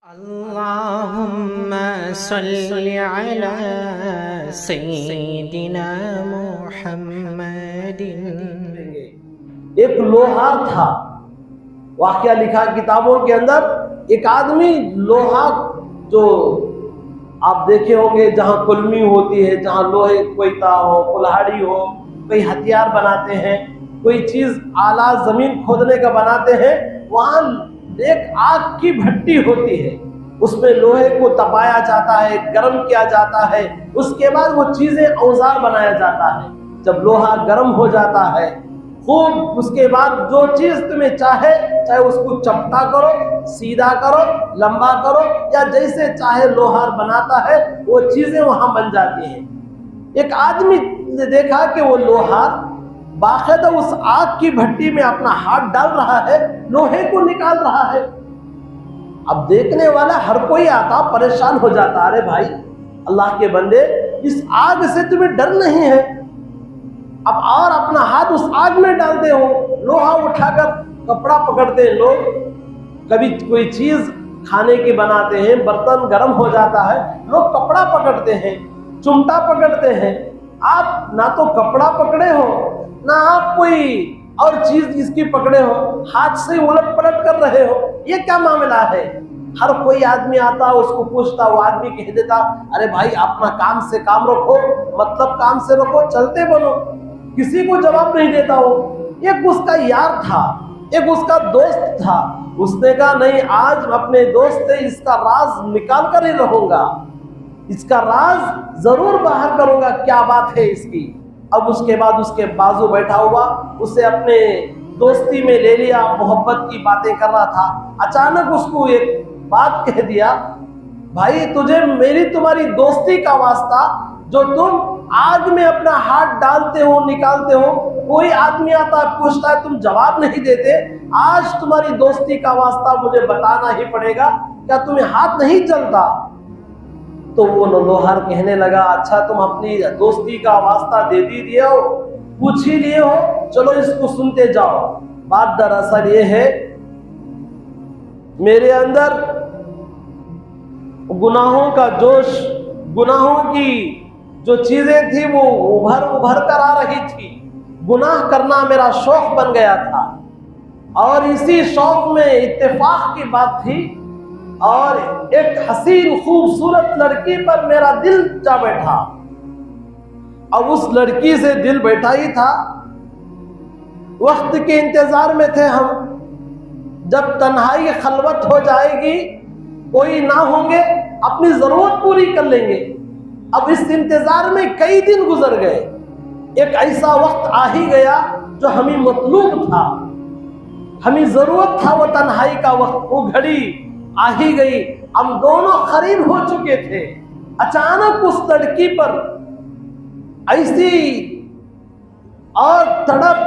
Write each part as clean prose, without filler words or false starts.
اللهم صل على سيدنا محمد۔ ایک لوہار تھا، واقعہ لکھا کتابوں کے اندر، ایک آدمی لوہا، جو آپ دیکھے ہوں گے جہاں کلمی ہوتی ہے، جہاں لوہے کوئی تا ہو، کلہاڑی ہو، کوئی ہتھیار بناتے ہیں، کوئی چیز آلہ زمین کھودنے کا بناتے ہیں، وہاں ایک آگ کی بھٹی ہوتی ہے، اس میں لوہے کو تپایا جاتا ہے، گرم کیا جاتا ہے، اس کے بعد وہ چیزیں اوزار بنایا جاتا ہے۔ جب لوہا گرم ہو جاتا ہے خوب، اس کے بعد جو چیز تمہیں چاہے اس کو چپٹا کرو، سیدھا کرو، لمبا کرو، یا جیسے چاہے لوہار بناتا ہے وہ چیزیں وہاں بن جاتی ہیں۔ ایک آدمی نے دیکھا کہ وہ لوہار باقاعدہ اس آگ کی بھٹی میں اپنا ہاتھ ڈال رہا ہے، لوہے کو نکال رہا ہے۔ اب دیکھنے والا ہر کوئی آتا پریشان ہو جاتا، ارے بھائی اللہ کے بندے، اس آگ سے تمہیں ڈر نہیں ہے؟ اب اور اپنا ہاتھ اس آگ میں ڈالتے ہو، لوہا اٹھا کر کپڑا پکڑتے ہیں لوگ، کبھی کوئی چیز کھانے کی بناتے ہیں، برتن گرم ہو جاتا ہے، لوگ کپڑا پکڑتے ہیں، چمٹا پکڑتے ہیں۔ آپ نہ تو کپڑا پکڑے ہو، نہ آپ کوئی اور چیز اس کی پکڑے ہو، ہاتھ سے الٹ پلٹ کر رہے ہو، یہ کیا معاملہ ہے؟ ہر کوئی آدمی آتا اس کو پوچھتا، وہ آدمی کہہ دیتا، ارے بھائی اپنا کام سے کام رکھو، مطلب کام سے رکھو، چلتے بنو۔ کسی کو جواب نہیں دیتا ہو۔ ایک اس کا یار تھا، ایک اس کا دوست تھا، اس نے کہا نہیں، آج اپنے دوست سے اس کا راز نکال کر ہی رہوں گا، اس کا راز ضرور باہر کروں گا، کیا بات ہے اس کی۔ اب اس کے بعد اس کے بازو بیٹھا ہوا، اسے اپنے دوستی میں لے لیا، محبت کی باتیں کر رہا تھا، اچانک اس کو ایک بات کہہ دیا، بھائی تجھے میری تمہاری دوستی کا واسطہ، جو تم آگ میں اپنا ہاتھ ڈالتے ہو نکالتے ہو، کوئی آدمی آتا ہے پوچھتا ہے تم جواب نہیں دیتے، آج تمہاری دوستی کا واسطہ مجھے بتانا ہی پڑے گا، کیا تمہیں ہاتھ نہیں چلتا؟ تو وہ لوہار کہنے لگا، اچھا تم اپنی دوستی کا واسطہ دے دیے ہو، پوچھ ہی لیے ہو، چلو اس کو سنتے جاؤ۔ بات دراصل یہ ہے، میرے اندر گناہوں کا جوش، گناہوں کی جو چیزیں تھی وہ ابھر کر آ رہی تھی، گناہ کرنا میرا شوق بن گیا تھا، اور اسی شوق میں اتفاق کی بات تھی، اور ایک حسین خوبصورت لڑکی پر میرا دل جا بیٹھا۔ اب اس لڑکی سے دل بیٹھا ہی تھا، وقت کے انتظار میں تھے ہم، جب تنہائی خلوت ہو جائے گی، کوئی نہ ہوں گے، اپنی ضرورت پوری کر لیں گے۔ اب اس انتظار میں کئی دن گزر گئے، ایک ایسا وقت آ ہی گیا جو ہمیں مطلوب تھا، ہمیں ضرورت تھا، وہ تنہائی کا وقت، وہ گھڑی آ ہی گئی، ہم دونوں قریب ہو چکے تھے۔ اچانک اس لڑکی پر ایسی اور تڑپ،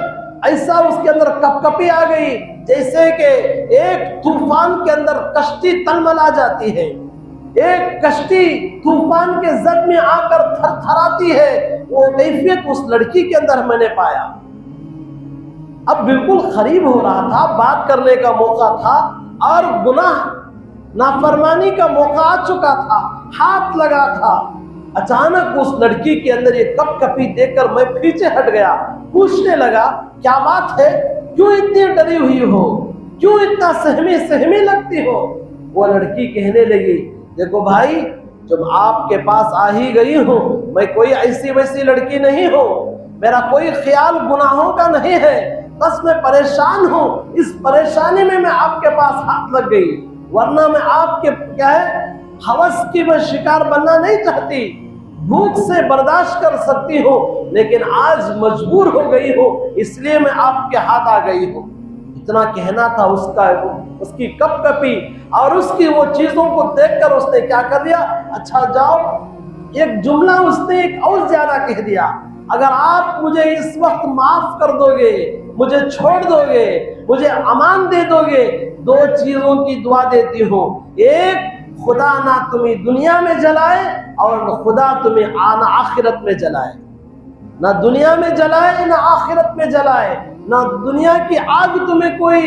ایسا اس کے اندر کپکپی آ گئی، جیسے کہ ایک طوفان کے اندر کشتی تلملا جاتی ہے، ایک کشتی طوفان کے زد میں آ کر تھر تھراتی ہے، وہ کیفیت اس لڑکی کے اندر میں نے پایا۔ اب بالکل قریب ہو رہا تھا، بات کرنے کا موقع تھا، اور گناہ نافرمانی کا موقع آ چکا تھا، ہاتھ لگا تھا۔ اچانک اس لڑکی کے اندر یہ کپ کپی دیکھ کر میں پیچھے ہٹ گیا، پوچھنے لگا کیا بات ہے، کیوں اتنی ڈری ہوئی ہو، کیوں اتنا سہمی لگتی ہو؟ وہ لڑکی کہنے لگی، دیکھو بھائی جب آپ کے پاس آ ہی گئی ہوں، میں کوئی ایسی ویسی لڑکی نہیں ہوں، میرا کوئی خیال گناہوں کا نہیں ہے، بس میں پریشان ہوں، اس پریشانی میں آپ کے پاس ہاتھ لگ گئی، ورنہ میں آپ کے کیا ہے ہوس کی میں شکار بننا نہیں چاہتی، بھوک سے برداشت کر سکتی ہوں، لیکن آج مجبور ہو گئی ہوں، اس لیے میں آپ کے ہاتھ آ گئی ہوں۔ اتنا کہنا تھا اس کا، اس کی کپ کپی اور اس کی وہ چیزوں کو دیکھ کر اس نے کیا کر دیا، اچھا جاؤ، ایک جملہ اس نے ایک اور زیادہ کہہ دیا، اگر آپ مجھے اس وقت معاف کر دو گے، مجھے چھوڑ دو گے، مجھے امان دے دو گے، دو چیزوں کی دعا دیتی ہوں، ایک خدا نہ تمہیں دنیا میں جلائے، اور خدا تمہیں آخرت میں جلائے، نہ دنیا میں جلائے نہ آخرت میں جلائے، نہ دنیا کی آگ تمہیں کوئی